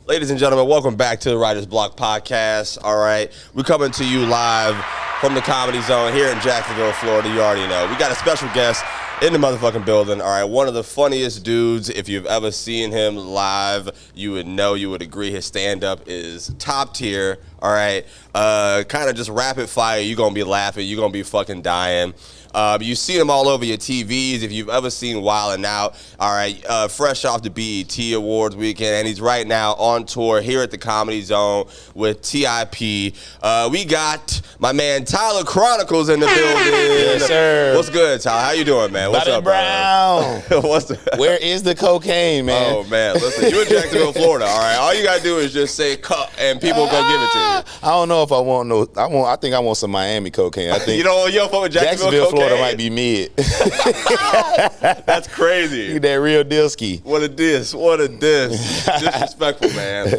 Ladies and gentlemen, welcome back to the Writer's Block Podcast. All right, we're coming to you live from the Comedy Zone here in Jacksonville, Florida. You already know. We got a special guest in the motherfucking building. All right, one of the funniest dudes. If you've ever seen him live, you would know, you would agree his stand-up is top tier. All right, kind of just rapid fire. You're going to be laughing. You're going to be fucking dying. You see him all over your TVs if you've ever seen Wild 'N Out. All right, fresh off the BET Awards weekend, and he's right now on tour here at the Comedy Zone with TIP. We got my man Tyler Chronicles in the building. Yes, sir. What's good, Tyler? How you doing, man? What's up, Brown? Where is the cocaine, man? Oh, man, listen, you in Jacksonville, Florida, all right? All you got to do is just say cut, and people go give it to you. I don't know if I want no. I think I want some Miami cocaine. I think you don't fuck with Jacksonville cocaine? Florida might be mid. That's crazy. That real deal ski. What a diss. Disrespectful, man.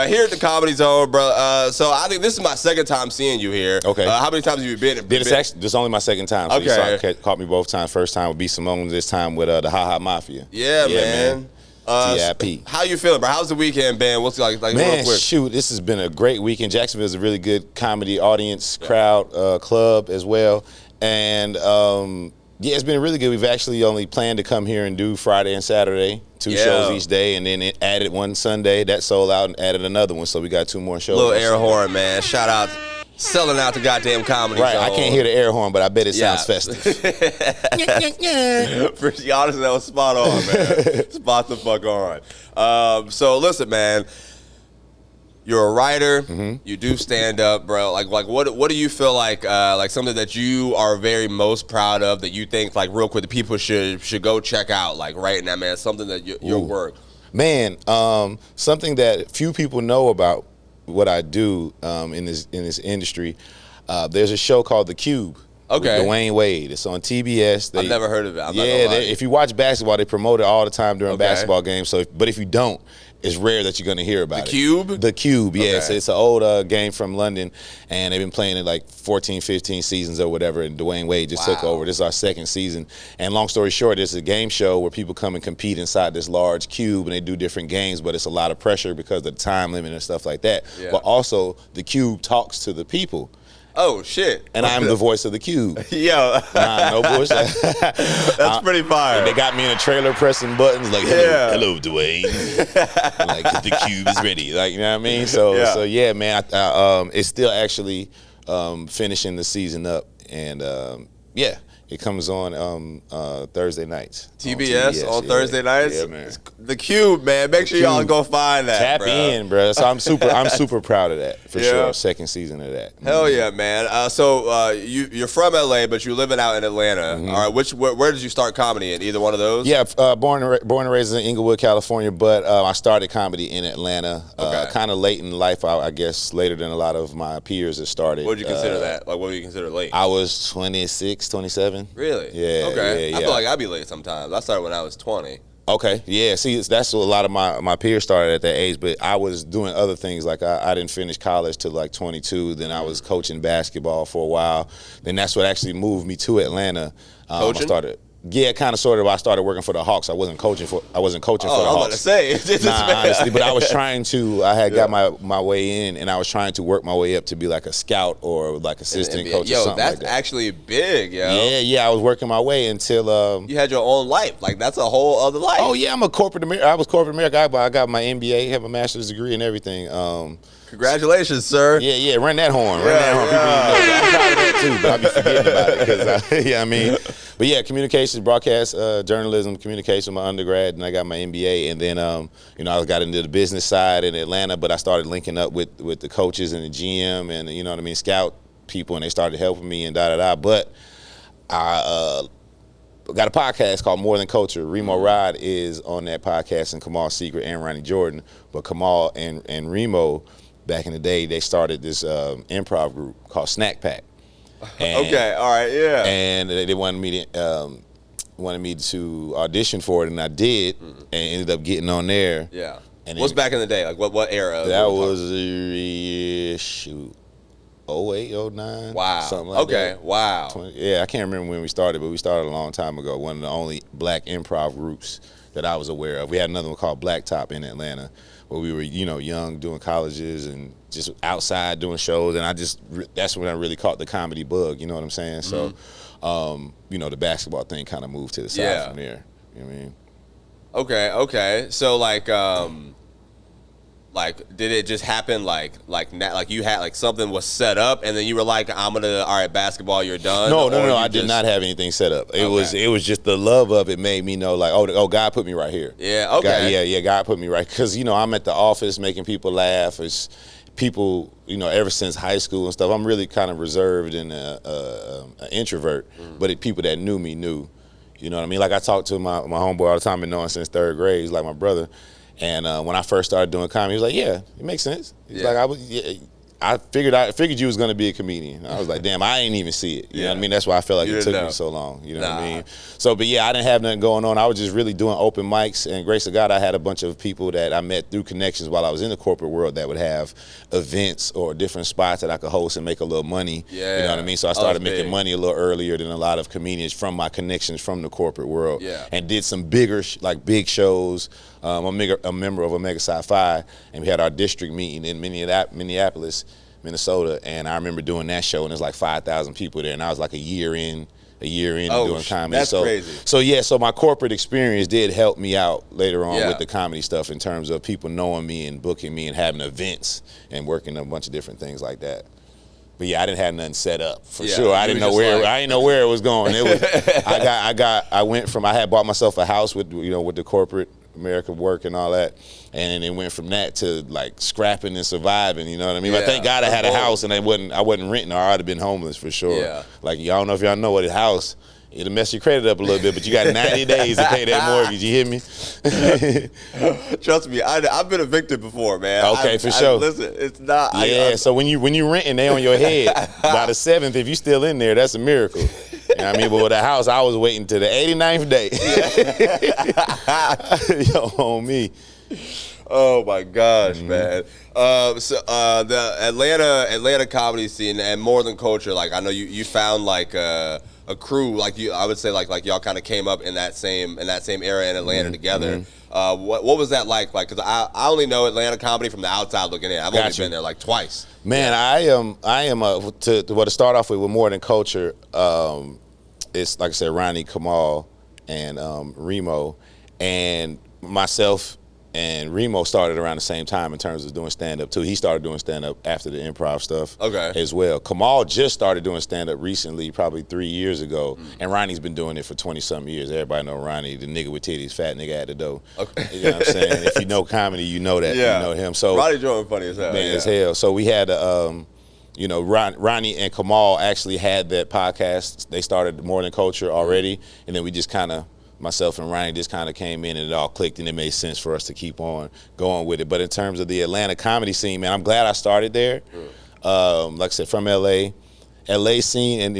Here at the Comedy Zone, bro. So I think this is my second time seeing you here. Okay. How many times have you been? This is only my second time. So okay. You caught me both times. First time with B. Simone, this time with the HaHa Mafia. Yeah, man. TIP. How you feeling, bro? How's the weekend been? What's like man, real quick? Shoot, this has been a great weekend. Jacksonville is a really good comedy audience, crowd, club as well. And yeah, it's been really good. We've actually only planned to come here and do Friday and Saturday, two shows each day, and then it added one Sunday. That sold out and added another one, so we got two more shows. Little air horn, man. Shout out. Selling out the goddamn Comedy Zone. Right, I can't hear the air horn, but I bet it sounds festive. Honestly, that was spot on, man. Spot the fuck on. So listen, man. You're a writer. Mm-hmm. You do stand up, bro. Like what do you feel like something that you are very most proud of that you think like real quick the people should go check out like right now, man? Something that your work. Man, something that few people know about what I do in this industry. There's a show called The Cube. Okay. With Dwayne Wade. It's on TBS. I've never heard of it. If you watch basketball, they promote it all the time during basketball games. But if you don't, it's rare that you're going to hear about it. The Cube? The Cube, yeah. Okay. It's an old game from London, and they've been playing it like 14, 15 seasons or whatever, and Dwayne Wade just took over. This is our second season. And long story short, it's a game show where people come and compete inside this large cube, and they do different games, but it's a lot of pressure because of the time limit and stuff like that. Yeah. But also, the cube talks to the people. Oh, shit. And I'm the voice of the cube. Yo. No bullshit. That's pretty fire. They got me in a trailer pressing buttons like, hello Dwayne. Like, the cube is ready. Like, you know what I mean? So yeah, man, it's still actually finishing the season up. And, yeah. It comes on Thursday nights. TBS on Thursday nights? Yeah, man. The Cube, man. Make sure y'all go find that, Tap in, bro. So I'm super proud of that, for sure. Second season of that. Hell yeah, man. So you're from LA, but you're living out in Atlanta. Mm-hmm. All right, where did you start comedy in? Either one of those? Yeah, born and raised in Inglewood, California, but I started comedy in Atlanta. Kind of late in life, I guess, later than a lot of my peers that started. What would you consider that? Like, what would you consider late? I was 26, 27. Really? Yeah. Okay. I feel like I'd be late sometimes. I started when I was 20. Okay. Yeah. See, that's what a lot of my peers started at that age, but I was doing other things. Like I didn't finish college till like 22. Then I was coaching basketball for a while. Then that's what actually moved me to Atlanta. Coaching? Yeah, kind of, sort of. I started working for the Hawks. I wasn't coaching for the Hawks. I was about to say. Honestly, but I was trying to. I had got my way in, and I was trying to work my way up to be like a scout or like assistant coach or something that's like that. actually big, yo. Yeah. I was working my way until you had your own life. Like that's a whole other life. Oh yeah, I'm a corporate America. I was corporate America. I got my MBA, have a master's degree and everything. Congratulations, sir. Yeah, run that horn. Run that horn. People, I'm proud of that too, but I be forgetting about it because I mean. But yeah, communications, broadcast, journalism, communication, my undergrad, and I got my MBA, and then I got into the business side in Atlanta, but I started linking up with the coaches and the GM and you know what I mean, scout people, and they started helping me and But I got a podcast called More Than CULTR. Remo Rod is on that podcast, and Kamal Secret and Ronnie Jordan. But Kamal and Remo, back in the day, they started this improv group called Snack Pack. And, okay, all right, yeah. And they wanted me to audition for it, and I did, and ended up getting on there. Yeah. And what's back in the day? Like what era? That was shoot, 08, 09. Wow. Something like that. Okay. Wow. 20, I can't remember when we started, but we started a long time ago. One of the only black improv groups that I was aware of. We had another one called Blacktop in Atlanta. when we were, young, doing colleges and just outside doing shows. And that's when I really caught the comedy bug, you know what I'm saying? So, the basketball thing kind of moved to the side from there. You know what I mean? Okay. So did it just happen like you had like something was set up and then you were like, all right, basketball, you're done? No, I did not have anything set up. It was just the love of it made me know like, oh, God put me right here. Yeah, okay. God put me right, because I'm at the office making people laugh. It's people, ever since high school and stuff. I'm really kind of reserved and an introvert, but people that knew me knew. You know what I mean? Like I talk to my homeboy all the time, been knowing since third grade. He's like my brother. And when I first started doing comedy, he was like, "Yeah, it makes sense." He's like, I figured you was gonna be a comedian. I was like, damn, I ain't even see it. You know what I mean? That's why I felt like it took me so long. You know what I mean? So, but yeah, I didn't have nothing going on. I was just really doing open mics, and grace of God, I had a bunch of people that I met through connections while I was in the corporate world that would have events or different spots that I could host and make a little money. Yeah. You know what I mean? So I started making money a little earlier than a lot of comedians from my connections from the corporate world. Yeah. And did some bigger, big shows. I'm a member of Omega Psi Phi, and we had our district meeting in Minneapolis, Minnesota, and I remember doing that show, and there's like 5,000 people there, and I was like a year in doing comedy. That's crazy. So my corporate experience did help me out later on with the comedy stuff in terms of people knowing me and booking me and having events and working a bunch of different things like that. But yeah, I didn't have nothing set up for sure. I didn't know where it was going. It was I had bought myself a house with the corporate America work and all that, and it went from that to like scrapping and surviving. You know what I mean? But thank God I had a house and I wasn't renting, or I'd have been homeless for sure. Yeah. Like, y'all don't know if y'all know what a house. It'll mess your credit up a little bit, but you got 90 days to pay that mortgage. You hear me? Trust me, I've been evicted before, man. Okay, for sure. Listen, it's not. Yeah, so when you renting, they on your head. By the 7th, if you still in there, that's a miracle. You know what I mean? But with the house, I was waiting to the 89th day. Yo, on me. Oh my gosh, man. So the Atlanta comedy scene and More Than Culture, like I know you found like a crew, like I would say like y'all kind of came up in that same era in Atlanta together. What was that like? Like, cause I only know Atlanta comedy from the outside looking in. I've only been there like twice. Man, I am to start off with More Than Culture. It's like I said, Ronnie, Kamal, and Remo, and myself. And Remo started around the same time in terms of doing stand-up, too. He started doing stand-up after the improv stuff as well. Kamal just started doing stand-up recently, probably 3 years ago. And Ronnie's been doing it for 20-something years. Everybody know Ronnie, the nigga with titties, fat nigga at the door. Okay. You know what I'm saying? If you know comedy, you know that. Yeah. You know him. So Ronnie Jordan funny as hell. Man, as hell. So we had, Ronnie and Kamal actually had that podcast. They started More Than Culture already. And then we just kind of, myself and Ronnie just kind of came in and it all clicked and it made sense for us to keep on going with it. But in terms of the Atlanta comedy scene, man, I'm glad I started there. Like I said, from LA scene and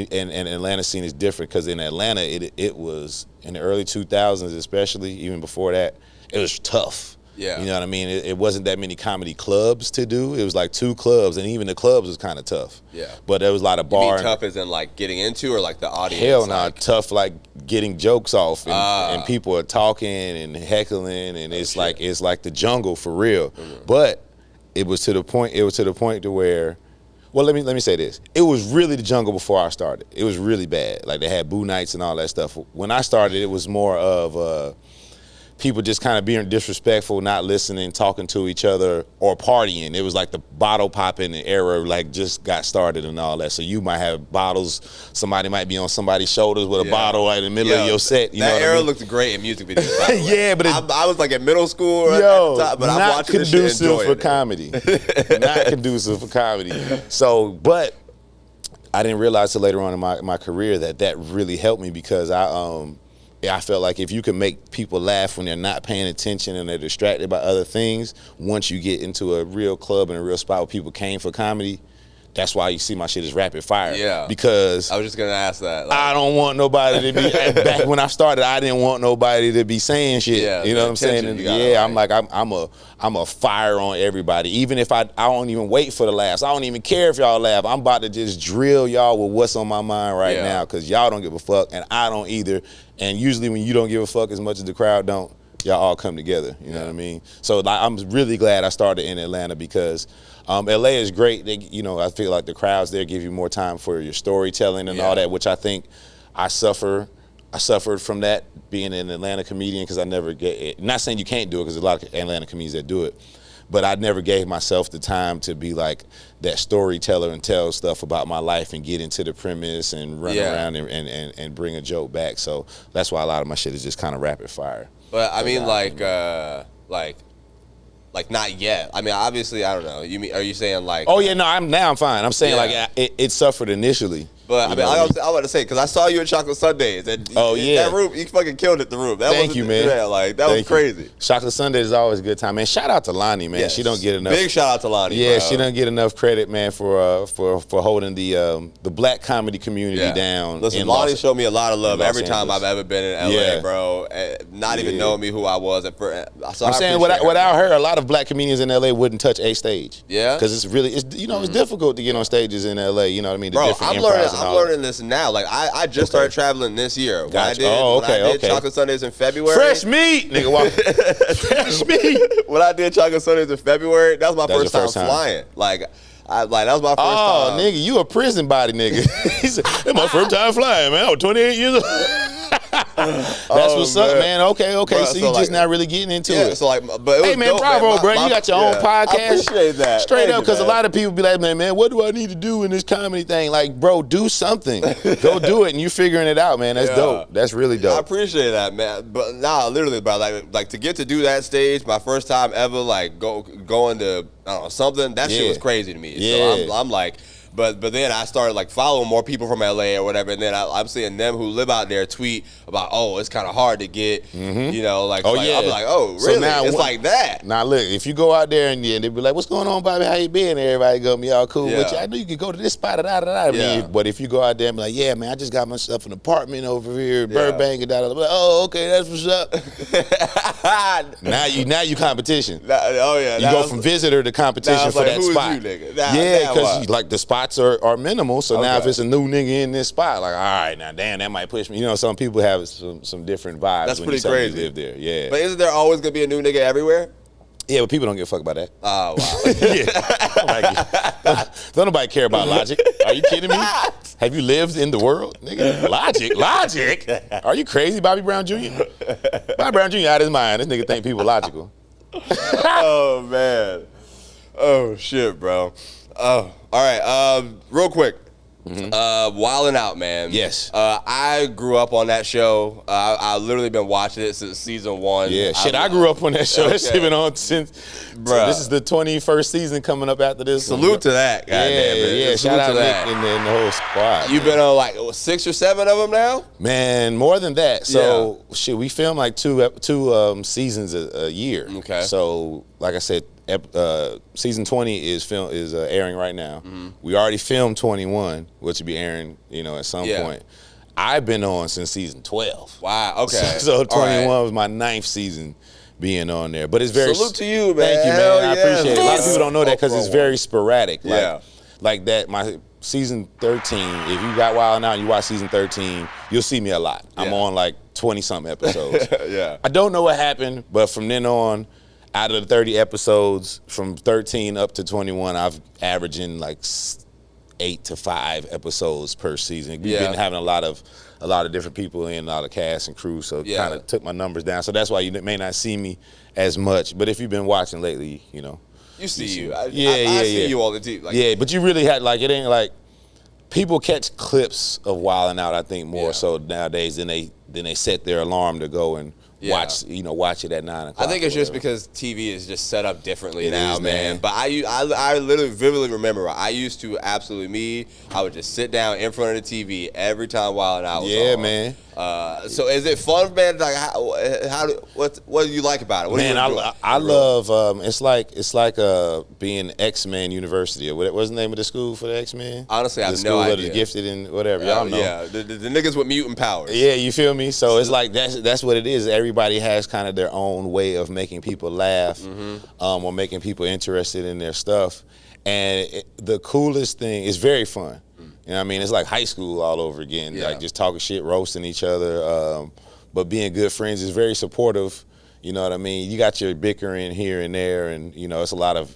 Atlanta scene is different, because in Atlanta, it was in the early 2000s, especially, even before that, it was tough. Yeah. You know what I mean? It wasn't that many comedy clubs to do. It was like 2 clubs, and even the clubs was kind of tough. Yeah. But there was a lot of bars. Tough as in like getting into, or like the audience? Hell no, tough like getting jokes off, and people are talking and heckling, and it's like the jungle for real. But it was to the point to where, well, let me say this. It was really the jungle before I started. It was really bad. Like, they had boo nights and all that stuff. When I started, it was more of people just kind of being disrespectful, not listening, talking to each other, or partying. It was like the bottle popping era, like, just got started and all that. So you might have bottles. Somebody might be on somebody's shoulders with a bottle right in the middle of your set. You know what era I mean? Looked great in music videos. By the way. Yeah, but I was like in middle school at the time, but I'm watching this shit, enjoying for comedy. Not conducive for comedy. So, but I didn't realize till later on in my career that really helped me, because I felt like if you can make people laugh when they're not paying attention and they're distracted by other things, once you get into a real club and a real spot where people came for comedy, that's why you see my shit is rapid fire. Yeah. Because I was just gonna ask that. I don't want nobody to be. Back when I started, I didn't want nobody to be saying shit. Yeah, you know what I'm saying? And I'm like, I'm a fire on everybody. Even if I don't even wait for the laughs. I don't even care if y'all laugh. I'm about to just drill y'all with what's on my mind right now, because y'all don't give a fuck and I don't either. And usually when you don't give a fuck as much as the crowd don't, y'all all come together. You know what I mean? So like, I'm really glad I started in Atlanta because LA is great. They, you know, I feel like the crowds there give you more time for your storytelling and all that, which I think I suffered from that being an Atlanta comedian because I never get it. Not saying you can't do it because there's a lot of Atlanta comedians that do it, but I never gave myself the time to be like that storyteller and tell stuff about my life and get into the premise and run around and bring a joke back. So that's why a lot of my shit is just kind of rapid fire. But I mean, like not yet. I mean, obviously, I don't know. You mean? Are you saying like? Oh yeah, no. I'm fine. I'm saying like it suffered initially. But I mean, I want to say because I saw you at Chocolate Sundays. And that room, you fucking killed it. The room. Thank you, man. Like that was crazy. Chocolate Sundays is always a good time, man. Shout out to Lonnie, man. Yes. She don't get enough. Big shout out to Lonnie. Yeah, bro. She don't get enough credit, man, for holding the black comedy community down. Listen, Lonnie showed me a lot of love every time I've ever been in LA, bro. Not even knowing me who I was at first. So I'm saying without her, a lot of black comedians in LA wouldn't touch a stage. Yeah, because it's difficult to get on stages in LA. You know what I mean? Bro, I'm learning this now. Like I just started traveling this year. When I did Chocolate Sundays in February. Fresh meat, nigga. Fresh meat. When I did Chocolate Sundays in February, that was my first time flying. Like that was my first time. Oh, nigga, you a prison body, nigga. He said, "That's my first time flying, man. I was 28 years old." That's what's up, man. Okay. Bro, so you just not really getting into it. So like, but it was man, dope, bravo, man. bro. You got your own podcast. I appreciate that. Straight up, because a lot of people be like, man, what do I need to do in this comedy thing? Like, bro, do something. Go do it, and you figuring it out, man. That's dope. That's really dope. I appreciate that, man. But literally, bro, like to get to do that stage, my first time ever, like going to I don't know something. That shit was crazy to me. Yeah. So I'm like. But then I started like following more people from LA or whatever, and then I'm seeing them who live out there tweet about, it's kind of hard to get, you know, like, I'm like, really? So now, it's like that. Now look, if you go out there and they be like, what's going on, Bobby? How you been? Everybody gonna be all cool with you. I know you could go to this spot, I mean, but if you go out there and be like, yeah, man, I just got myself an apartment over here, Burbank, and like, okay, that's what's up. now you competition. You go from visitor to competition for that spot. You, nigga? Because like the spots are minimal, so now if it's a new nigga in this spot, like, all right, now damn, that might push me. You know, some people have some different vibes. That's when pretty crazy. Live there, yeah. But isn't there always gonna be a new nigga everywhere? Yeah, but people don't give a fuck about that. Oh wow. Don't nobody care about logic. Are you kidding me? Have you lived in the world, nigga? Logic. Are you crazy, Bobby Brown Jr.? Bobby Brown Jr. out of his mind. This nigga think people logical. Oh man. Oh shit, bro. Oh, all right. Real quick. Wildin' Out, man. Yes. I grew up on that show. I've literally been watching it since season 1. Yeah, I grew up on that show. That shit been on since. So this is the 21st season coming up after this. Salute to that. Yeah. Shout out to Nick and the whole squad. You've been on like 6 or 7 of them now? Man, more than that. So we film like two seasons a year. Okay. So like I said, season 20 is airing right now. We already filmed 21, which will be airing, at some point. I've been on since season 12. Wow. Okay. So 21 was my 9th season being on there. But it's very salute to you, man. Thank you, man. I appreciate it. A lot of people don't know that because it's very sporadic. Like that. My season 13. If you got Wildin' Out and you watch season 13, you'll see me a lot. I'm on like 20-something episodes. I don't know what happened, but from then on, out of the 30 episodes, from 13 up to 21, I've averaging like 8 to 5 episodes per season. We've been having a lot of different people in, a lot of cast and crew, so it kind of took my numbers down. So that's why you may not see me as much. But if you've been watching lately, you see you. I see you all the time. Like, but you really had it ain't like people catch clips of Wildin' Out. I think more so nowadays than they set their alarm to go and. Watch it at 9 o'clock. I think it's just because TV is just set up differently now, man. But I literally vividly remember I used to I would just sit down in front of the TV every time Wildin' Out was on. Man. So is it fun, man? Like what do you like about it? I love it's like being X-Men University or what's the name of the school for the X-Men? Honestly, I have no idea. The school of the gifted and whatever. Y'all know. Yeah, the niggas with mutant powers. Yeah, you feel me? So it's like that's what it is. Everybody has kind of their own way of making people laugh, or making people interested in their stuff. And the coolest thing is very fun. You know what I mean? It's like high school all over again. Like just talking shit, roasting each other. But being good friends is very supportive. You know what I mean? You got your bickering here and there, and you know it's a lot of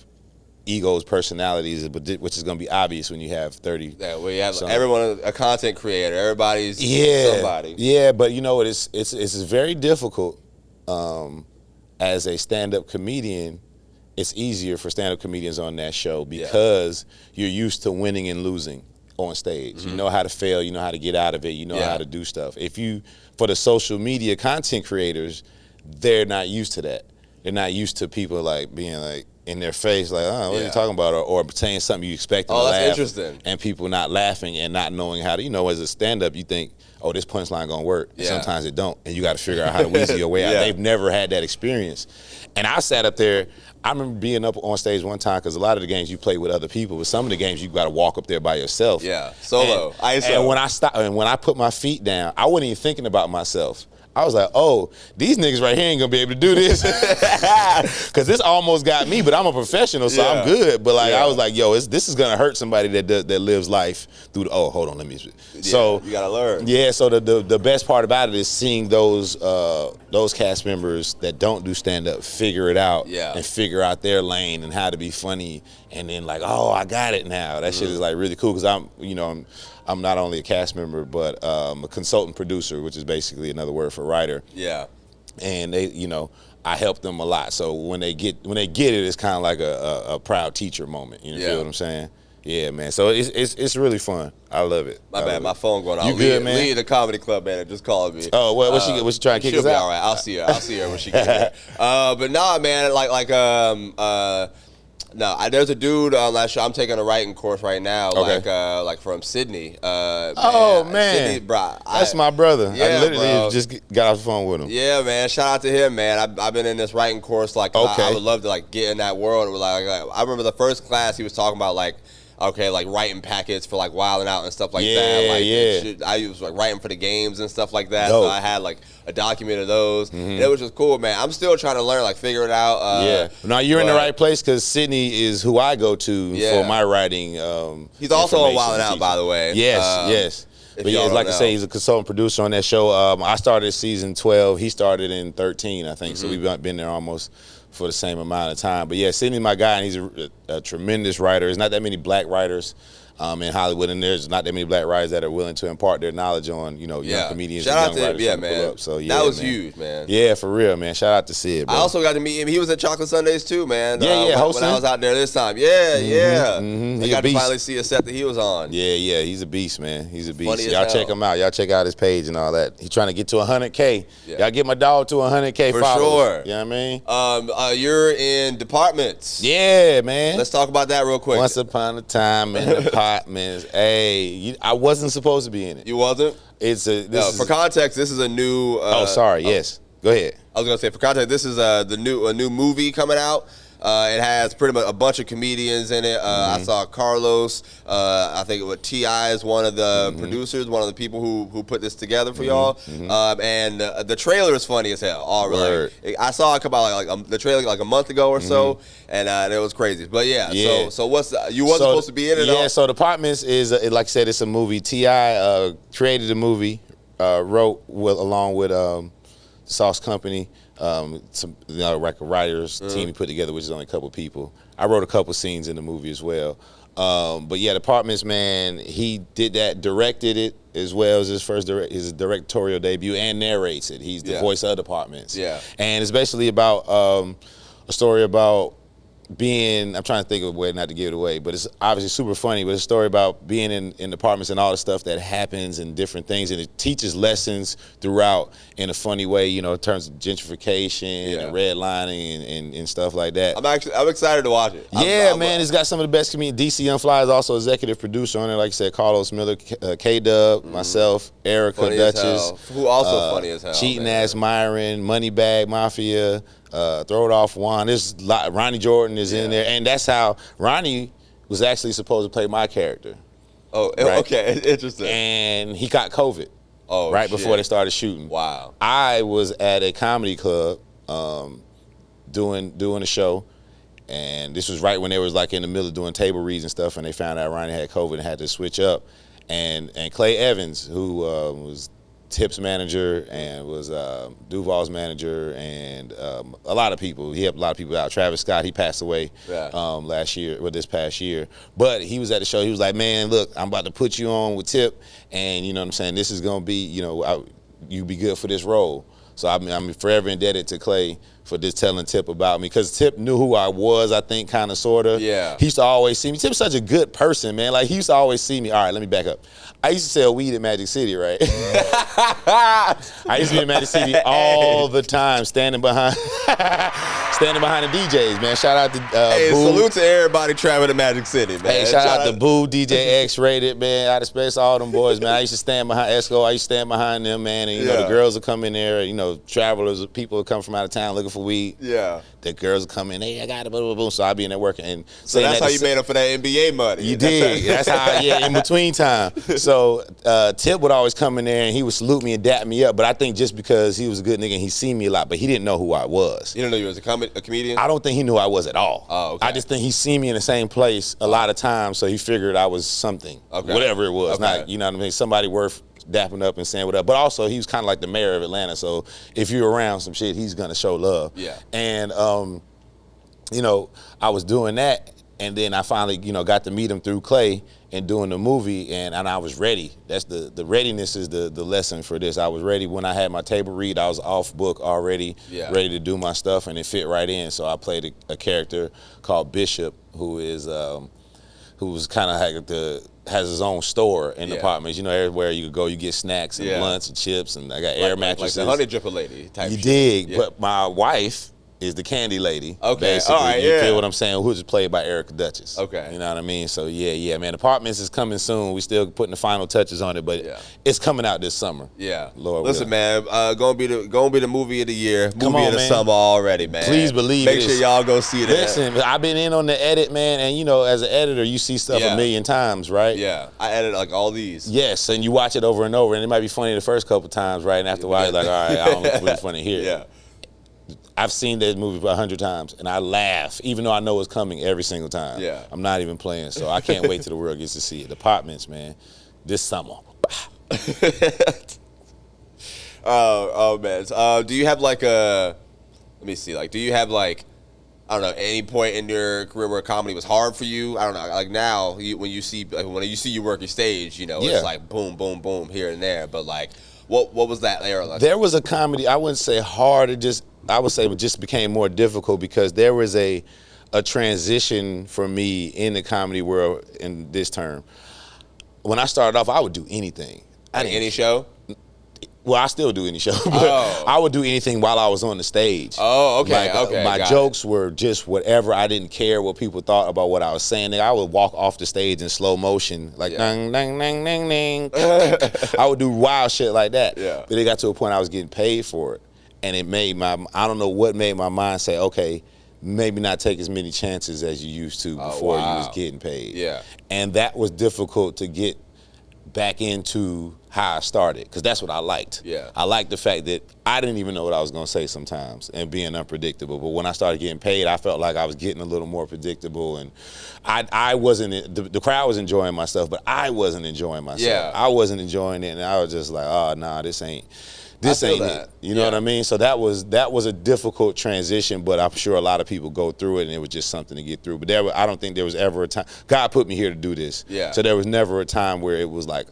egos, personalities, but which is going to be obvious when you have 30. Yeah, we have everyone a content creator. Everybody's somebody. Yeah, but you know what? It's very difficult as a stand-up comedian. It's easier for stand-up comedians on that show because you're used to winning and losing on stage. You know how to fail. You know how to get out of it. You know how to do stuff. For the social media content creators, they're not used to that. They're not used to people like being like in their face, like, oh, what are you talking about? Or saying something you expect them to laugh. That's interesting. And people not laughing and not knowing how to, you know, as a stand-up, you think, oh, this punchline gonna work. And sometimes it don't. And you got to figure out how to weasel your way out. They've never had that experience. And I sat up there, I remember being up on stage one time, because a lot of the games you play with other people, but some of the games you got to walk up there by yourself. Yeah, solo. And when I put my feet down, I wasn't even thinking about myself. I was like, oh, these niggas right here ain't gonna be able to do this. Cause this almost got me, but I'm a professional, so I'm good. But like I was like, yo, this is gonna hurt somebody that lives life through hold on, let me so you gotta learn. Yeah, so the best part about it is seeing those cast members that don't do stand-up figure it out and figure out their lane and how to be funny, and then like, oh, I got it now. That shit is like really cool, because I'm not only a cast member, but a consultant producer, which is basically another word for writer. Yeah. And they, I help them a lot. So when they get it, it's kind of like a proud teacher moment. You feel what I'm saying? Yeah, man. So it's really fun. I love it. My bad. My phone going off. You good, man? Lee, the comedy club man, just calling me. Oh, what she trying to kick us out? All right. I'll see her when she gets here. But nah, man. No, there's a dude on that show. I'm taking a writing course right now, like from Sydney. Man, Sydney, bro, that's my brother. Yeah, I literally just got off the phone with him. Yeah, man. Shout out to him, man. I've been in this writing course. Like, I would love to like get in that world. Like, I remember the first class he was talking about like writing packets for like Wild 'N Out and stuff like that. Like, I was like writing for the games and stuff like that. Dope. So I had like a document of those. And it was just cool, man. I'm still trying to learn, like figure it out. Now you're in the right place, because Sydney is who I go to for my writing. He's also on Wild 'N Out, by the way. Yes. But like I say, he's a consultant producer on that show. I started season 12. He started in 13, I think. So we've been there almost for the same amount of time. But yeah, Sydney's my guy, and he's a tremendous writer. There's not that many black writers in Hollywood, and there's not that many black writers that are willing to impart their knowledge on, young comedians and young writers. Man. So that was huge, man. Yeah, for real, man. Shout out to Sid, bro. I also got to meet him. He was at Chocolate Sundays too, man. Hosting. When I was out there this time. I got to finally see a set that he was on. Yeah, he's a beast, man. He's a beast. Funny Y'all check him out. Y'all check out his page and all that. He's trying to get to 100K. Y'all get my dog to 100K for followers. Sure. You know what I mean? You're in Partments. Yeah, man. Let's talk about that real quick. Once upon a time in Partments. Hey, I wasn't supposed to be in it. You wasn't? For context, this is a new. Yes. Go ahead. I was gonna say, for context, this is a new movie coming out. It has pretty much a bunch of comedians in it. I saw Carlos. I think T.I. is one of the producers, one of the people who put this together for y'all. And the trailer is funny as hell. I saw it come out the trailer like a month ago or so, and it was crazy. But so you wasn't supposed to be in it? Yeah. So the Partments is like I said, it's a movie. T.I. created the movie, wrote along with Sauce Company. Some record writers team he put together, which is only a couple people. I wrote a couple scenes in the movie as well. But yeah, the Partments, man, he did that, directed it as well as his directorial debut, and narrates it. He's the voice of the Partments. Yeah, and it's basically about a story about being, I'm trying to think of a way not to give it away, but it's obviously super funny, but it's a story about being in apartments and all the stuff that happens and different things, and it teaches lessons throughout in a funny way, in terms of gentrification and redlining and stuff like that. I'm excited to watch it. Man, it's got some of the best comedians. DC Young Fly is also executive producer on it, like I said, Carlos Miller, K-Dub, myself, Erica funny Duchess. Who also funny as hell. Cheating Ass Myron, Moneybag Mafia, Throw It Off Juan. There's Ronnie Jordan is in there, and that's how Ronnie was actually supposed to play my character. Oh, right? Okay, interesting. And he got COVID. Before they started shooting. Wow. I was at a comedy club doing a show, and this was right when they was like in the middle of doing table reads and stuff, and they found out Ronnie had COVID and had to switch up. And Clay Evans, who was Tip's manager and was Duval's manager and a lot of people. He helped a lot of people out. Travis Scott, he passed away last year, or this past year. But he was at the show. He was like, man, look, I'm about to put you on with Tip, and you know what I'm saying? This is going to be, you be good for this role. So I'm forever indebted to Clay for just telling Tip about me, because Tip knew who I was, I think, kind of, sort of. Yeah. He used to always see me. Tip's such a good person, man. Like, he used to always see me. All right, let me back up. I used to sell weed at Magic City, right? I used to be in Magic City all the time, standing behind the DJs, man. Shout out to Hey, Boo. salute to everybody traveling to Magic City, man. Hey, shout out to Boo, DJ X-Rated, man. Out of space, all them boys, man. I used to stand behind Esco. I used to stand behind them, man. And, the girls would come in there, travelers, people would come from out of town looking for weed. Yeah. The girls would come in, hey, I got it, boom, boom. So I'd be in there working. And so that's how you made up for that NBA money. You did. That's how, in between time. So Tip would always come in there and he would salute me and dap me up. But I think just because he was a good nigga and he seen me a lot, but he didn't know who I was. You didn't know you was a comedian? I don't think he knew who I was at all. Oh, okay. I just think he seen me in the same place a lot of times, so he figured I was something. Okay. Whatever it was. Okay. Not, you know what I mean? Somebody worth dapping up and saying what up. But also, he was kind of like the mayor of Atlanta, so if you're around some shit, he's going to show love. Yeah. And, I was doing that, and then I finally, got to meet him through Clay and doing the movie, and I was ready. That's the readiness is the lesson for this. I was ready when I had my table read. I was off book already, ready to do my stuff, and it fit right in. So I played a character called Bishop, who's kind of like has his own store in the apartments. Everywhere you go, you get snacks and blunts and chips, and I got air mattresses. Like the honey dripper lady type. You shit. dig, but my wife is the candy lady. Okay, basically. all right, You feel what I'm saying? Who's played by Erica Duchess. Okay. You know what I mean? So yeah, man. Partments is coming soon. We still putting the final touches on it, but it's coming out this summer. Yeah. Lord Listen, willing. man, gonna be the movie of the year, Come movie on, of the man. summer already, man. Please believe Make sure y'all go see that. Listen, I've been in on the edit, man, and as an editor, you see stuff a million times, right? Yeah. I edit like all these. Yes, and you watch it over and over, and it might be funny the first couple times, right? And after a while, you're like, all right, I don't think it's really funny here. Yeah. I've seen that movie 100 times, and I laugh, even though I know it's coming every single time. Yeah. I'm not even playing, so I can't wait till the world gets to see it. Partments, man, this summer. Oh man. Do you have like let me see, like, do you have like, I don't know, any point in your career where comedy was hard for you? I don't know, like now, when you see you work your stage, it's like boom, boom, boom here and there, but like, what was that era like? There was a comedy, I wouldn't say hard, I would say it just became more difficult because there was a transition for me in the comedy world in this term. When I started off, I would do anything. Any show? Well, I still do any show, but I would do anything while I was on the stage. Oh, okay, My jokes were just whatever. I didn't care what people thought about what I was saying. I would walk off the stage in slow motion, like dang, dang, dang, dang, dang. I would do wild shit like that. Yeah. But it got to a point I was getting paid for it. And it made I don't know what made my mind say, okay, maybe not take as many chances as you used to before you was getting paid. Yeah. And that was difficult to get back into how I started, because that's what I liked. Yeah. I liked the fact that I didn't even know what I was going to say sometimes and being unpredictable. But when I started getting paid, I felt like I was getting a little more predictable, and I wasn't, the crowd was enjoying my stuff, but I wasn't enjoying myself. Yeah. I wasn't enjoying it, and I was just like, oh, nah, this ain't it. You know what I mean? So that was a difficult transition, but I'm sure a lot of people go through it, and it was just something to get through. But I don't think there was ever a time. God put me here to do this. Yeah. So there was never a time where it was like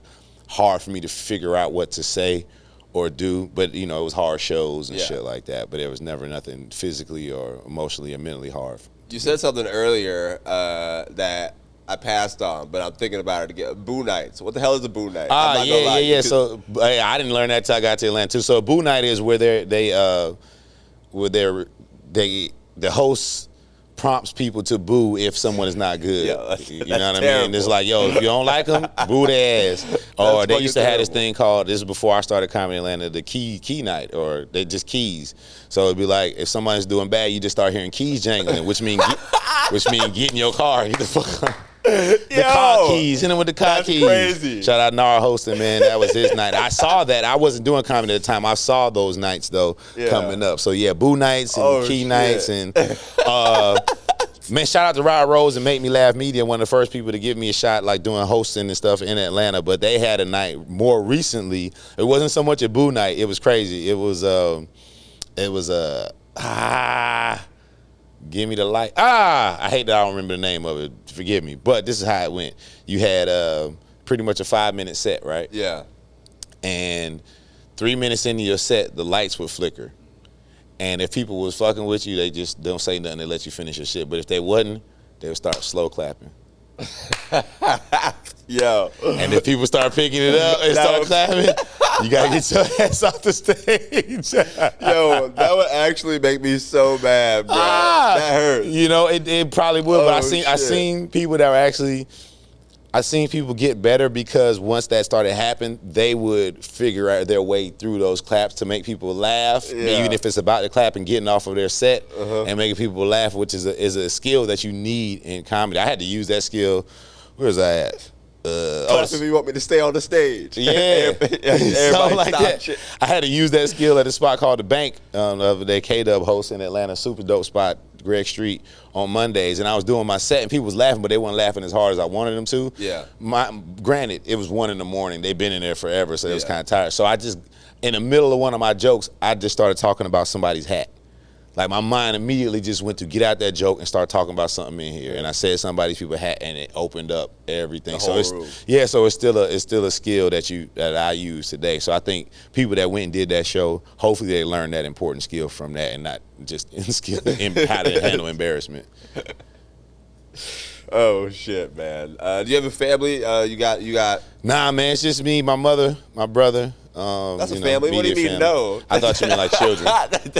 hard for me to figure out what to say or do. But it was hard shows and shit like that. But there was never nothing physically or emotionally or mentally hard. You said something earlier that I passed on, but I'm thinking about it again. Boo nights. What the hell is a boo night? Yeah. So I didn't learn that till I got to Atlanta too. So a boo night is where the host prompts people to boo if someone is not good. You know what I mean? It's like, yo, if you don't like them, boo their ass. Or they used to have this thing called, this is before I started Comedy in Atlanta, the key night, or they just keys. So it'd be like, if somebody's doing bad, you just start hearing keys jangling, which mean get in your car, get the fuck out. The car keys, hit him with the car keys. Crazy. Shout out Nara hosting, man. That was his night. I saw that. I wasn't doing comedy at the time. I saw those nights though coming up. So yeah, boo nights and key nights and Man, shout out to Rod Rose and Make Me Laugh Media, one of the first people to give me a shot, like doing hosting and stuff in Atlanta. But they had a night more recently. It wasn't so much a boo night. It was crazy. It was Give Me the Light. I hate that I don't remember the name of it. Forgive me. But this is how it went. You had pretty much a 5-minute set, right? Yeah. And 3 minutes into your set, the lights would flicker. And if people was fucking with you, they just don't say nothing. They let you finish your shit. But if they wasn't, they would start slow clapping. Yo. And if people start picking it up and start clapping, you gotta get your ass off the stage. Yo, that would actually make me so mad, bro. That hurt. You know, it probably would. But I seen people that were actually. I seen people get better because once that started happening, they would figure out their way through those claps to make people laugh, even if it's about the clap and getting off of their set and making people laugh, which is a skill that you need in comedy. I had to use that skill. Where's I at? If you want me to stay on the stage. Yeah. Everybody like stop that. shit. I had to use that skill at a spot called The Bank, of the K-Dub host in Atlanta, super dope spot, Greg Street, on Mondays. And I was doing my set and people was laughing, but they weren't laughing as hard as I wanted them to. Yeah. Granted, it was 1 a.m. They've been in there forever, so they was kind of tired. So I just, in the middle of one of my jokes, I just started talking about somebody's hat. Like my mind immediately just went to get out that joke and start talking about something in here. And I said somebody's people hat, and it opened up everything. So it's still a skill that I use today. So I think people that went and did that show, hopefully they learned that important skill from that and not just in how to handle embarrassment. Oh shit, man. Do you have a family? You got. Nah, man, it's just me, my mother, my brother. That's a family. What do you mean, family. no? I thought you meant like children.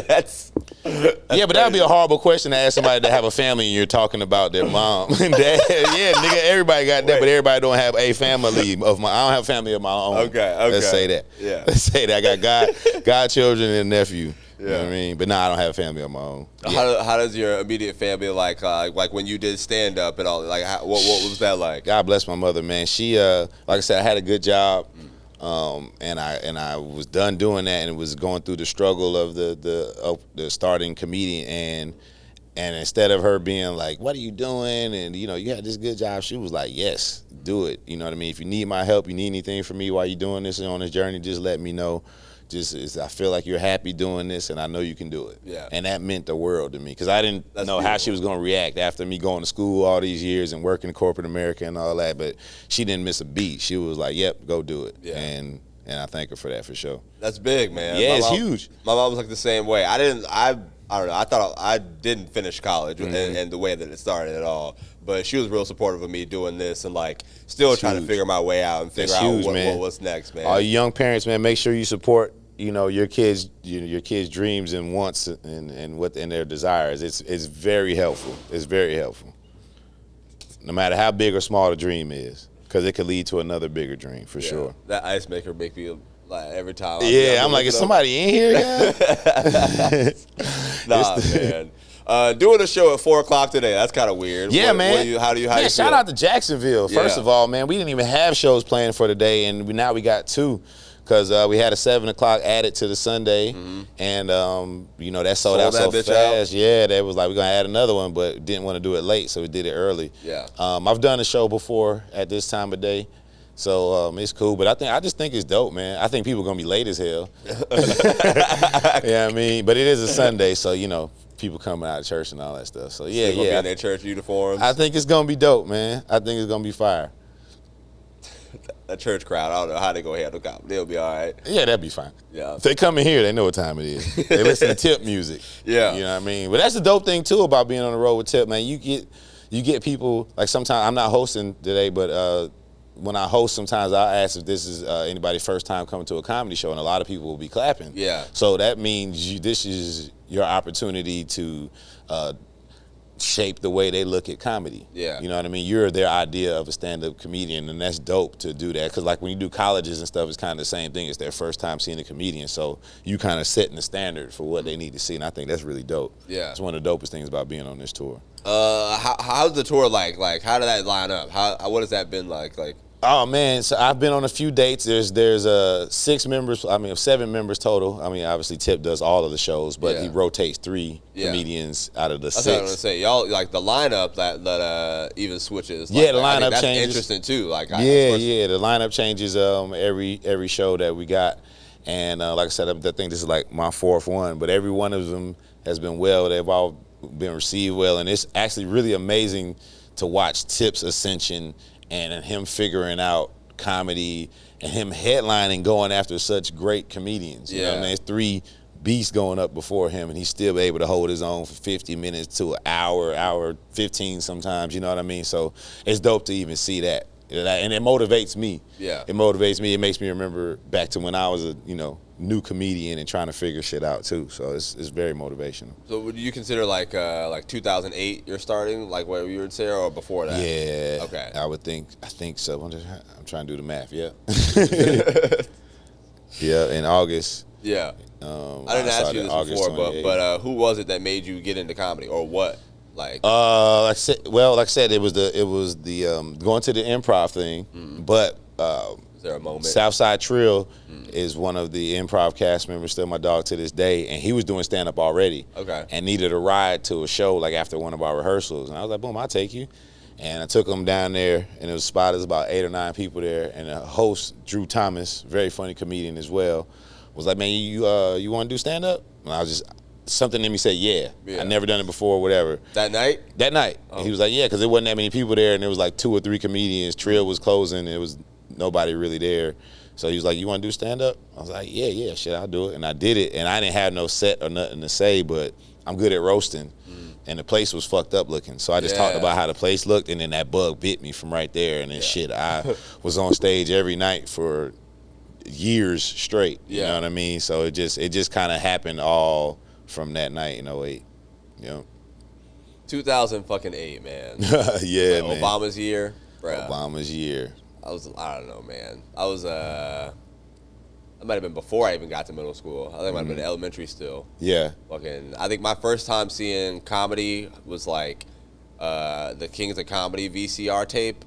That's yeah, but that would be a horrible question to ask somebody to have a family and you're talking about their mom and dad. Yeah, nigga, everybody got that, but everybody don't have a family of my. I don't have a family of my own. Okay. Let's say that. Yeah. Let's say that. I got godchildren and nephew. Yeah. You know what I mean? But I don't have a family of my own. Yeah. How does your immediate family like when you did stand up and all? Like, what was that like? God bless my mother, man. She, like I said, I had a good job. And I was done doing that, and it was going through the struggle of the starting comedian, and instead of her being like, "What are you doing?" and you had this good job, she was like, "Yes, do it." You know what I mean? If you need my help, you need anything from me while you're doing this and on this journey, just let me know. I feel like you're happy doing this, and I know you can do it. Yeah. And that meant the world to me because I didn't know how she was going to react after me going to school all these years and working in corporate America and all that. But she didn't miss a beat. She was like, "Yep, go do it." Yeah. And I thank her for that for sure. That's big, man. Yeah, it's huge. My mom was like the same way. I don't know. I thought I didn't finish college and the way that it started at all. But she was real supportive of me doing this and like still trying to figure my way out and figure out what's next, man. All you young parents, man, make sure you support your kids' dreams and wants and their desires. It's very helpful. It's very helpful. No matter how big or small the dream is, because it could lead to another bigger dream for sure. That ice maker make me like every time. I'm like, is somebody in here? Nah, man. Doing a show at 4:00 today, that's kind of weird. Yeah, man. How do you shout out to Jacksonville. First of all, man, we didn't even have shows planned for today, and now we got 2. Because we had a 7 o'clock added to the Sunday, and that sold out so fast. Yeah, they was like, we're gonna add another one, but didn't want to do it late, so we did it early. Yeah. I've done a show before at this time of day, so it's cool. But I just think it's dope, man. I think people are gonna be late as hell. Yeah, I mean, but it is a Sunday, so people coming out of church and all that stuff. So yeah, be in their church uniforms. I think it's gonna be dope, man. I think it's gonna be fire. A church crowd, I don't know how they go handle comedy. They'll be all right. Yeah, that'd be fine. Yeah. If they come in here, they know what time it is. They listen to Tip music. Yeah. You know what I mean? But that's the dope thing, too, about being on the road with Tip, man. You get people, like sometimes, I'm not hosting today, but when I host, sometimes I ask if this is anybody's first time coming to a comedy show, and a lot of people will be clapping. Yeah. So that means this is your opportunity to shape the way they look at comedy. Yeah. You know what I mean? You're their idea of a stand-up comedian, and that's dope to do that. Because like when you do colleges and stuff, it's kind of the same thing. It's their first time seeing a comedian, so you kind of setting the standard for what they need to see, and I think that's really dope. Yeah. It's one of the dopest things about being on this tour. How's the tour like? Like, how did that line up? What has that been like? Like, Oh man, so I've been on a few dates. There's 7 members total. I mean, obviously Tip does all of the shows, but he rotates 3 comedians out of the 6. That's what I was gonna say. Y'all like the lineup that even switches. Like, the lineup that's changes. Interesting too. Like the lineup changes every show that we got, and like I said, I think this is like my 4th one, but every one of them has been well. They've all been received well, and it's actually really amazing to watch Tip's ascension and him figuring out comedy and him headlining, going after such great comedians. You know what I mean? There's 3 beasts going up before him, and he's still able to hold his own for 50 minutes to an hour 15 sometimes. You know what I mean? So it's dope to even see that. And it motivates me. Yeah. It motivates me. It makes me remember back to when I was a new comedian and trying to figure shit out too. So it's very motivational. So would you consider like 2008 you're starting, like what you would say, or before that? Yeah. Okay. I think so. I'm trying to do the math. Yeah. Yeah. In August. Yeah. I didn't ask you this before, but who was it that made you get into comedy, or what? Like I said, it was the going to the improv thing, but is there a moment? Southside Trill is one of the improv cast members, still my dog to this day, and he was doing stand up already. Okay. And needed a ride to a show like after one of our rehearsals, and I was like, boom, I'll take you. And I took him down there, and it was spotted. There's about 8 or 9 people there, and the host, Drew Thomas, very funny comedian as well, was like, man, you want to do stand up? And I was just, something in me said, yeah. I never done it before, whatever. That night? That night. Oh. He was like, yeah, because there wasn't that many people there, and there was like 2 or 3 comedians. Trill was closing. It was nobody really there. So he was like, you want to do stand-up? I was like, yeah, shit, I'll do it. And I did it, and I didn't have no set or nothing to say, but I'm good at roasting. And the place was fucked up looking. So I just talked about how the place looked, and then that bug bit me from right there. And then shit, I was on stage every night for years straight. You know what I mean? So it just kind of happened all from that night in 08. 2008, man. Yeah, like man. Obama's year. Bruh. Obama's year. I don't know, man. It might have been before I even got to middle school. I think it might have been elementary still. Yeah. I think my first time seeing comedy was like the Kings of Comedy VCR tape.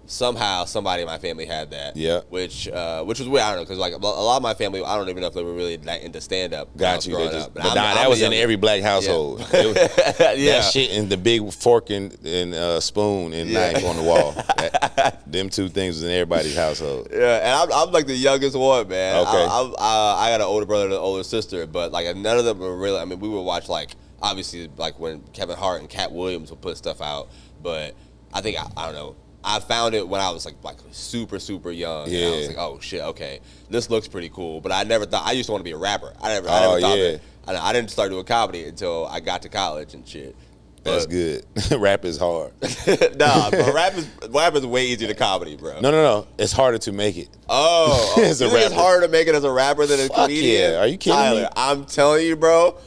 Somehow somebody in my family had that. Yeah. Which was weird. I don't know, because like a lot of my family, I don't even know if they were really that into stand up. Got you. That was in every black household. That shit and the big fork and spoon and knife on the wall. Them 2 things was in everybody's household. Yeah, and I'm like the youngest one, man. Okay. I got an older brother and an older sister, but like none of them were really. I mean, we would watch like obviously like when Kevin Hart and Cat Williams would put stuff out, but I think I don't know. I found it when I was like super young. Yeah. And I was like, oh shit, okay, this looks pretty cool. But I never thought I used to want to be a rapper. I never thought that. I didn't start doing comedy until I got to college and shit. That's good. Rap is hard. Nah, but rap is way easier than comedy, bro. No. It's harder to make it. Oh, it's harder to make it as a rapper than a comedian? Yeah. Are you kidding me? I'm telling you, bro.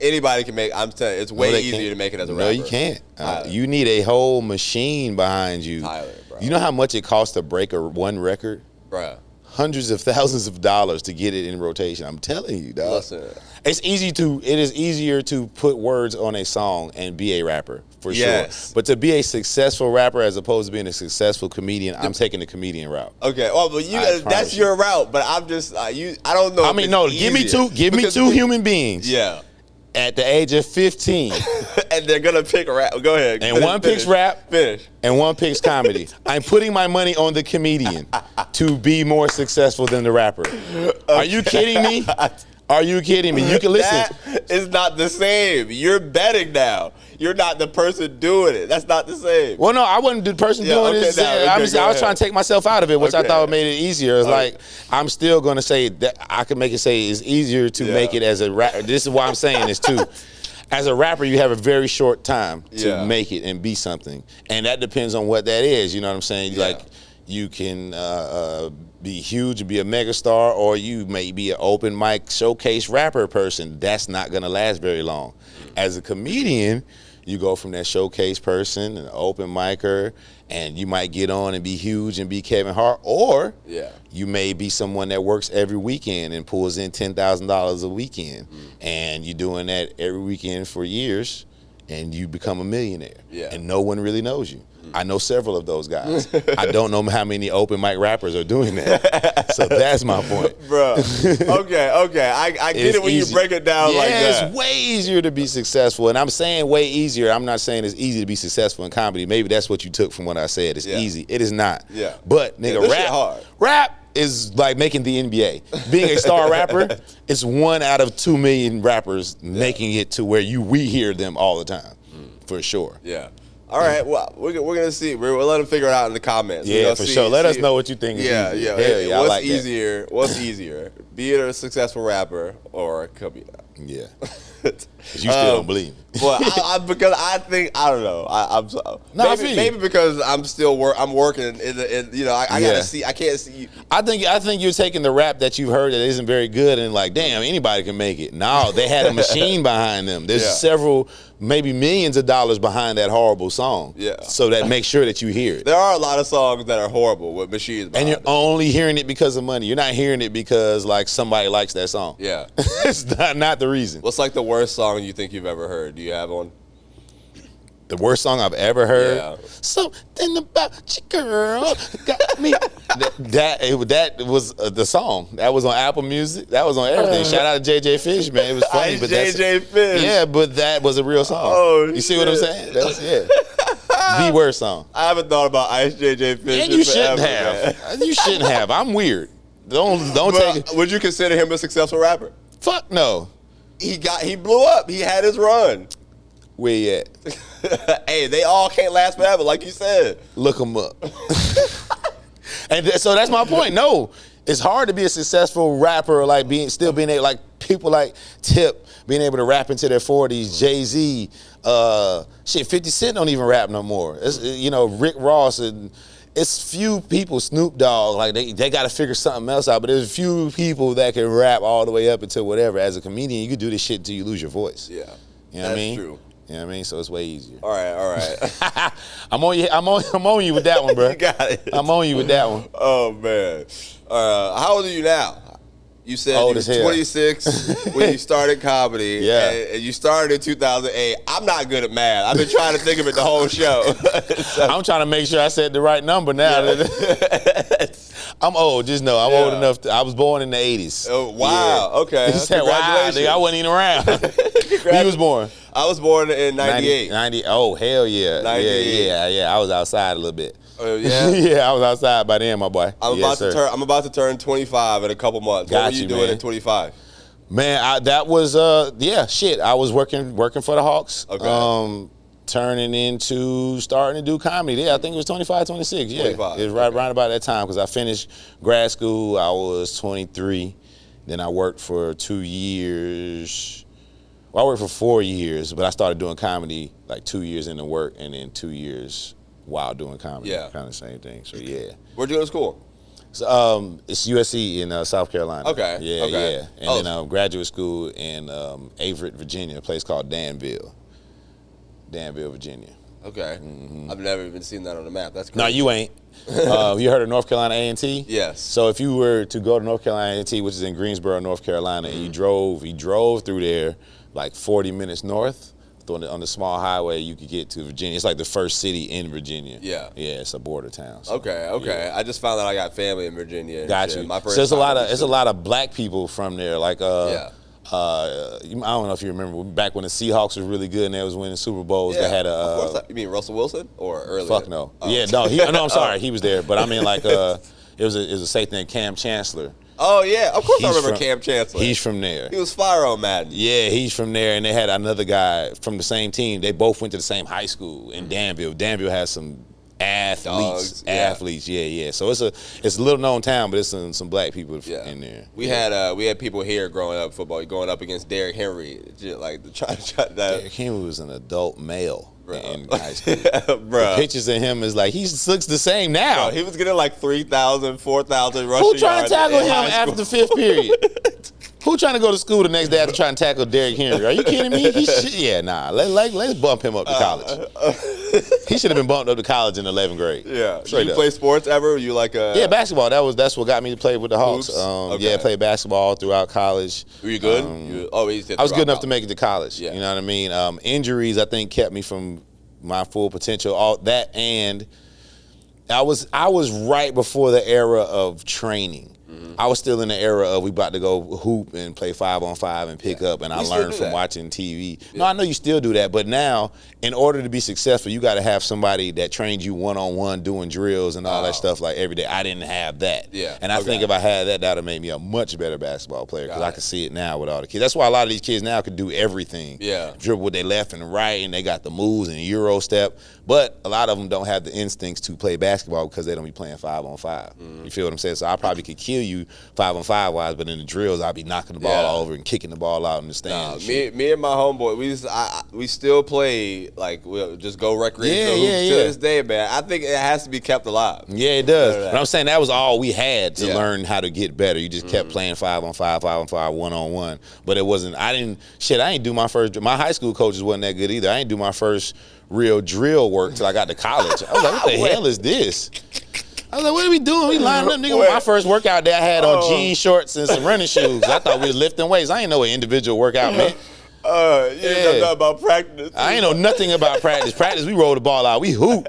Anybody can make. I'm telling you, it's way easier to make it as a rapper. No, you can't. You need a whole machine behind you. Tyler, bro. You know how much it costs to break one record? Bruh. Hundreds of thousands of dollars to get it in rotation. I'm telling you, dog. Listen. It is easier to put words on a song and be a rapper, for sure. But to be a successful rapper as opposed to being a successful comedian, I'm taking the comedian route. Okay. Well, but that's your route, but I'm just I don't know. I mean, no, give me 2 human beings. Yeah. At the age of 15. And they're going to pick rap. Go ahead. And one picks rap. Finish. And one picks comedy. I'm putting my money on the comedian to be more successful than the rapper. Okay. Are you kidding me? Are you kidding me? You can listen. That is not the same. You're betting now. You're not the person doing it. That's not the same. Well, no, I wasn't the person doing it. I was trying to take myself out of it, which I thought made it easier. It's like, I'm still going to say that I can make it say it's easier to make it as a rapper. This is why I'm saying this too. As a rapper, you have a very short time to make it and be something. And that depends on what that is. You know what I'm saying? Like, you can be huge and be a megastar, or you may be an open mic showcase rapper person. That's not going to last very long. As a comedian, you go from that showcase person, an open micer, and you might get on and be huge and be Kevin Hart, or you may be someone that works every weekend and pulls in $10,000 a weekend, and you're doing that every weekend for years, and you become a millionaire. Yeah. And no one really knows you. I know several of those guys. I don't know how many open mic rappers are doing that. So that's my point. Bro. Okay. I get it when you break it down like that. It's way easier to be successful. And I'm saying way easier. I'm not saying it's easy to be successful in comedy. Maybe that's what you took from what I said. It's easy. It is not. Yeah. But nigga, rap is like making the NBA. Being a star rapper, it's 1 out of 2 million rappers making it to where we hear them all the time. For sure. Yeah. All right, well, we're gonna see. We'll let them figure it out in the comments. Yeah, for sure. Let us know what you think is easier. Yeah. Yeah, what's like easier? That. What's easier? Be it a successful rapper or a comedian? Yeah. But you still don't believe me. Well, because I think I don't know. Maybe because I'm working. I gotta see. I can't see. I think you're taking the rap that you've heard that isn't very good and like, damn, anybody can make it. No, they had a machine behind them. There's several, maybe millions of dollars behind that horrible song. Yeah. So that make sure that you hear it. There are a lot of songs that are horrible with machines behind and you're them. only hearing it because of money. You're not hearing it because like somebody likes that song. Yeah. It's not the reason. What's like the worst song you think you've ever heard? Do you have one? The worst song I've ever heard. Yeah. Something about you, girl, got me. that was the song. That was on Apple Music. That was on everything. Shout out to JJ Fish, man. It was funny, but JJ Fish. Yeah, but that was a real song. Oh, you see what I'm saying? That's the worst song. I haven't thought about Ice JJ Fish. And you shouldn't have. You shouldn't have. I'm weird. Don't take it. Would you consider him a successful rapper? Fuck no. He blew up. He had his run. Where you at? Hey, they all can't last forever, like you said. Look them up. And so that's my point. No, it's hard to be a successful rapper, like still being able, like people like Tip being able to rap into their 40s, Jay-Z, 50 Cent don't even rap no more. It's, Rick Ross, and it's few people, Snoop Dogg, like they got to figure something else out, but there's few people that can rap all the way up until whatever. As a comedian, you can do this shit until you lose your voice. Yeah. You know what I mean? True. You know what I mean? So it's way easier. All right. I'm on you with that one, bro. You got it. I'm on you with that one. Oh, man. How old are you now? You said you were 26 when you started comedy. Yeah. And you started in 2008. I'm not good at math. I've been trying to think of it the whole show. I'm trying to make sure I said the right number now. Yeah. I'm old. Just know I'm old enough. I was born in the 80s. Oh, wow. Yeah. Okay. He said, wow, nigga, I wasn't even around. He was born. I was born in 98. 90. Oh, hell yeah. 98. Yeah. I was outside a little bit. Oh, yeah? Yeah, I was outside by then, my boy. I'm about to turn 25 in a couple months. What were you doing at 25? Man, that was I was working for the Hawks. Okay. Starting to do comedy. Yeah, I think it was 25, 26. Yeah, 25. It was right about that time because I finished grad school. I was 23. Then I worked for 2 years. Well, I worked for 4 years, but I started doing comedy like 2 years into work and then 2 years while doing comedy. Yeah. Kind of same thing. So, yeah. Where'd you go to school? So, it's USC in South Carolina. Okay. Yeah. And then graduate school in Everett, Virginia, a place called Danville, Virginia. Okay. Mm-hmm. I've never even seen that on the map. That's crazy. No, you ain't. You heard of North Carolina A&T? Yes. So if you were to go to North Carolina A&T, which is in Greensboro, North Carolina, and you drove through there like 40 minutes north, on the small highway, you could get to Virginia. It's like the first city in Virginia. Yeah. Yeah, it's a border town. So, okay. Yeah. I just found out I got family in Virginia. Got you. My first so it's a lot of black people from there. Like yeah. I don't know if you remember back when the Seahawks was really good and they was winning Super Bowls. Yeah. They had of course. You mean Russell Wilson or earlier? Fuck no. Oh. Yeah, no. I'm sorry. He was there, but I mean like it was a safety named Cam Chancellor. Oh yeah, of course I remember Cam Chancellor. He's from there. He was fire on Madden. Yeah, he's from there, and they had another guy from the same team. They both went to the same high school in Danville. Danville has some athletes. Yeah. So it's a little known town, but it's some black people in there. We had people here growing up football, going up against Derrick Henry, like trying that. Derrick Henry was an adult male. Bro. In high school. Bro. The pictures of him is like, he looks the same now. Bro, he was getting like 3,000, 4,000 rushing yards. Who trying to tackle him after the fifth period? Who trying to go to school the next day after trying to tackle Derrick Henry? Are you kidding me? Let's bump him up to college. He should have been bumped up to college in 11th grade. Yeah. Straight Did you up. play sports ever? Or you like Yeah, basketball. That's what got me to play with the Hawks. Okay. Yeah, I played basketball throughout college. Were you good? I was good enough to make it to college. Yeah. You know what I mean? Injuries, I think, kept me from my full potential. All that, and I was right before the era of training. I was still in the era of we about to go hoop and play 5-on-5 and pick up, and I learned from watching TV. Yeah. No, I know you still do that, but now, in order to be successful, you got to have somebody that trains you one-on-one doing drills and all that stuff like every day. I didn't have that. Yeah. And I think if I had that, that would have made me a much better basketball player because I can see it now with all the kids. That's why a lot of these kids now can do everything. Yeah. Dribble with their left and right, and they got the moves and Euro step. But a lot of them don't have the instincts to play basketball because they don't be playing 5-on-5. You feel what I'm saying? So I probably could kill you 5-on-5 wise, but in the drills, I'll be knocking the ball all over and kicking the ball out in the stands. Me and my homeboy, we still play, like, we'll just go recreational hoops to this day, man. I think it has to be kept alive. Yeah, it does. But I'm saying that was all we had to learn how to get better. You just kept playing 5-on-5, 5-on-5, one-on-one. But it wasn't, I didn't do my high school coaches wasn't that good either. I didn't do my first real drill work till I got to college. I was like, what the hell is this? I was like, what are we doing? We lining up, nigga. My first workout day I had on jean shorts and some running shoes. I thought we was lifting weights. I ain't know an individual workout, man. You didn't know nothing about practice. I ain't know nothing about practice. Practice, we roll the ball out. We hoop.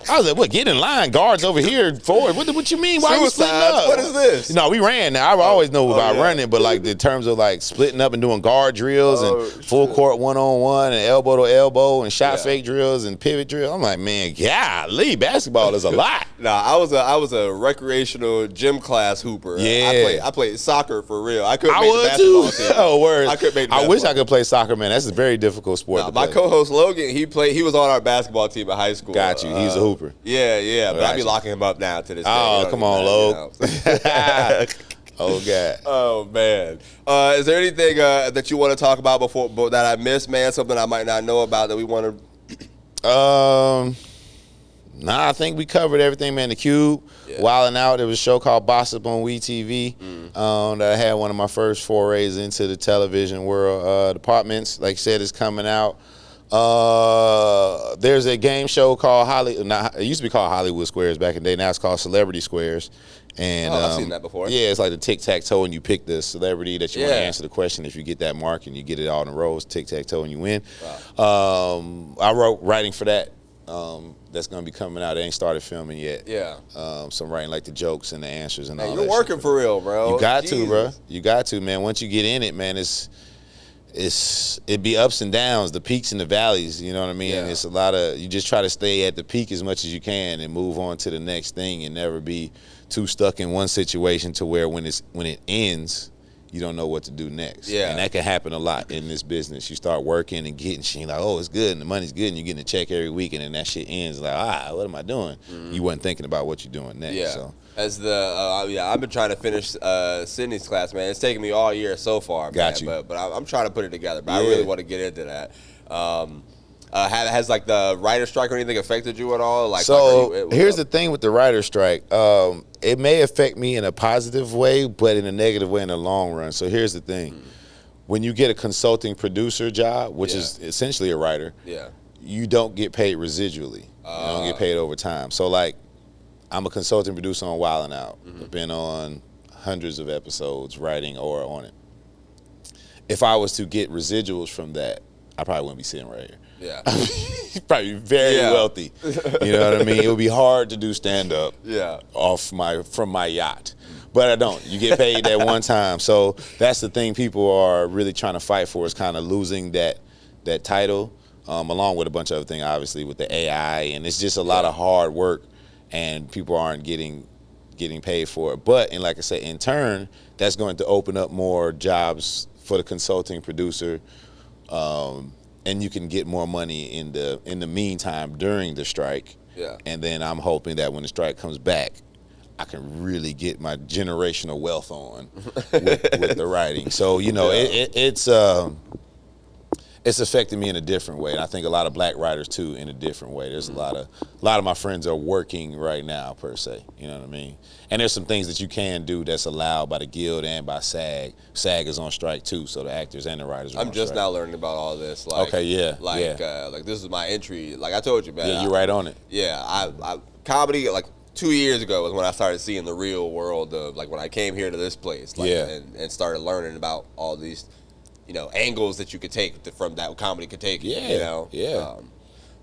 I was like, what, get in line. Guards over here, forward. What you mean? Why are we splitting up? What is this? No, we ran. Now, I always know about running, but like in terms of like splitting up and doing guard drills and full court one-on-one and elbow to elbow and shot fake drills and pivot drills. I'm like, man, golly, basketball is a lot. Nah, I was a recreational gym class hooper. Yeah. I played soccer for real. I couldn't make the basketball team. Oh, word. I couldn't make the I wish I could play soccer, man. That's a very difficult sport to play. My co-host Logan, he was on our basketball team at high school. Got you. He's a hooper. Yeah. But I be locking him up now to this day. Oh, come on, Log. Oh, God. Oh, man. Is there anything that you want to talk about before that I missed, man? Something I might not know about that we want to... Nah, I think we covered everything, man. The Cube, Wildin' Out. There was a show called Bossip on WeTV that I had one of my first forays into the television world. The Partments, like you said, is coming out. There's a game show called it used to be called Hollywood Squares back in the day. Now it's called Celebrity Squares. And I've seen that before. Yeah, it's like the tic-tac-toe, and you pick the celebrity that you want to answer the question. If you get that mark and you get it all in a row, it's tic-tac-toe and you win. Wow. I wrote writing for that. That's going to be coming out. They ain't started filming yet. Yeah. So I'm writing like the jokes and the answers and all that. You're working for real, bro. You got to, bro. You got to, man. Once you get in it, man, it'd be ups and downs, the peaks and the valleys, you know what I mean? Yeah. And it's a lot of, you just try to stay at the peak as much as you can and move on to the next thing and never be too stuck in one situation to where when it ends, you don't know what to do next. Yeah. And that can happen a lot in this business. You start working and getting shit, like, oh, it's good and the money's good and you're getting a check every week and then that shit ends like, what am I doing? You wasn't thinking about what you're doing next. Yeah. So. As I've been trying to finish Sydney's class, man. It's taken me all year so far, Got man. But I'm trying to put it together. But I really want to get into that. Has like the writer strike or anything affected you at all? Like, here's the thing with the writer strike. It may affect me in a positive way, but in a negative way in the long run. So here's the thing: when you get a consulting producer job, which is essentially a writer, you don't get paid residually. You don't get paid over time. So like, I'm a consulting producer on Wildin' Out. I've been on hundreds of episodes writing or on it. If I was to get residuals from that, I probably wouldn't be sitting right here. Yeah. Probably very wealthy. You know what I mean? It would be hard to do stand-up from my yacht. But I don't. You get paid that one time. So that's the thing people are really trying to fight for, is kind of losing that title, along with a bunch of other things, obviously, with the AI. And it's just a lot of hard work, and people aren't getting paid for it. But, and like I said, in turn, that's going to open up more jobs for the consulting producer, and you can get more money in the meantime during the strike. Yeah. And then I'm hoping that when the strike comes back, I can really get my generational wealth on with the writing. So, you know, it's it's affected me in a different way. And I think a lot of black writers too in a different way. There's a lot of my friends are working right now per se. You know what I mean? And there's some things that you can do that's allowed by the Guild and by SAG. SAG is on strike too, so the actors and the writers are on strike. I'm just now learning about all this. Like, okay, yeah. Like this is my entry. Like I told you, man. Yeah, you're right on it. Yeah, I comedy, like 2 years ago was when I started seeing the real world of, like, when I came here to this place. Like, and started learning about all these, you know, angles that you could take from that comedy could take. Yeah, you know? yeah.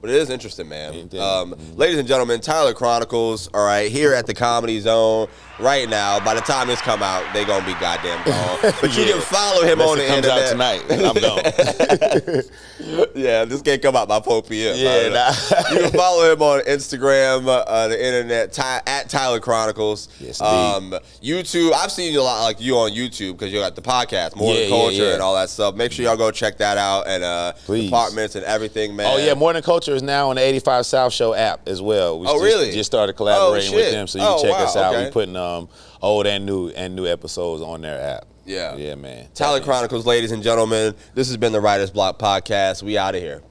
But it is interesting, man. Ladies and gentlemen, Tyler Chronicles, all right, here at the Comedy Zone right now. By the time this come out, they going to be goddamn gone. But you can follow him on the internet. Comes out tonight. I'm gone. Yeah, this can't come out by 4 p.m. Yeah, You can follow him on Instagram, the internet, at Tyler Chronicles. Yes, YouTube, I've seen you a lot, like you on YouTube, because you got the podcast, More Than CULTR and all that stuff. Make sure y'all go check that out, and Partments and everything, man. Oh, yeah, More Than CULTR is now on the 85 South Show app as well. We just started collaborating with them, so you can check us out. Okay. We're putting old and new episodes on their app. Yeah. Yeah, man. Tyler Chronicles, ladies and gentlemen. This has been the Writer's Block Podcast. We out of here.